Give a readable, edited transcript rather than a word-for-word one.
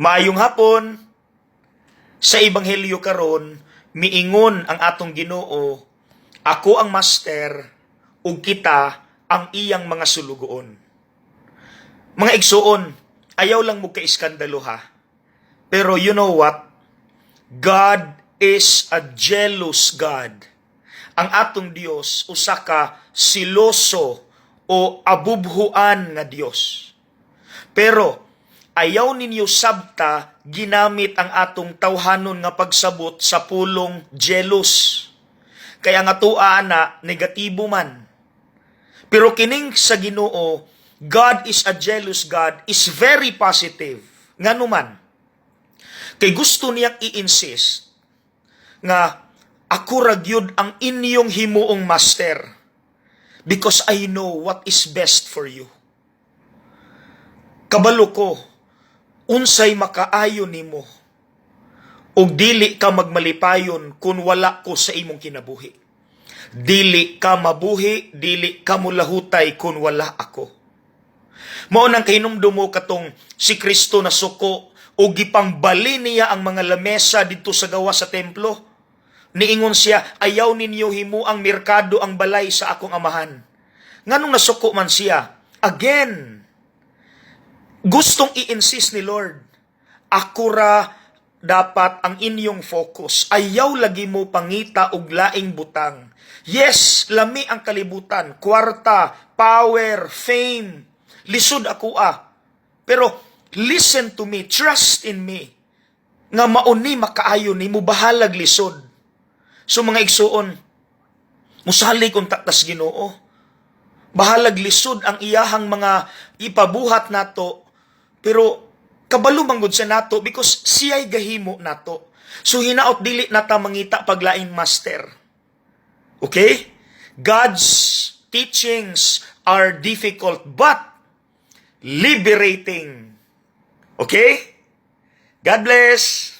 Maayong hapon, sa ebanghelyo karon, miingon ang atong Ginoo, ako ang master, ug kita ang iyang mga sulugoon. Mga igsuon, ayaw lang mo ka-iskandalo ha. Pero you know what? God is a jealous God. Ang atong Dios usa ka siloso o abubhuan nga Dios. Pero ayaw ninyo sabta ginamit ang atong tawhanon nga pagsabot sa pulong jealous. Kaya nga tuwa na negatibo man. Pero kining sa Ginoo, God is a jealous God is very positive. Nganuman, kay gusto niyang i-insist nga ako ra gyud ang inyong himuong master because I know what is best for you. Kabalo ko, unsay makaayo nimo, ug dili ka magmalipayon kung wala ko sa imong kinabuhi. Dili ka mabuhi, dili ka mulahutay kung wala ako. Mao nang kahinumdumo katong si Kristo na suko o gipangbali niya ang mga lamesa dito sa gawa sa templo. Niingon siya, ayaw ninyo himu ang merkado ang balay sa akong amahan. Nganong nasuko man siya? Again, gustong i-insist ni Lord, ako ra dapat ang inyong focus. Ayaw lagi mo pangita og laing butang. Yes, lami ang kalibutan, kwarta, power, fame. Lisod ako Pero listen to me, trust in me. Nga mauni makaayo ni mo bahalag lisod. So mga igsuon, musalig kung taktas Ginoo. Bahalag lisod ang iyahang mga ipabuhat nato. Pero kabalo manggod sa nato because siya'y gahimo nato. So hinaot dili nata mangita paglaing master. Okay? God's teachings are difficult but liberating. Okay? God bless.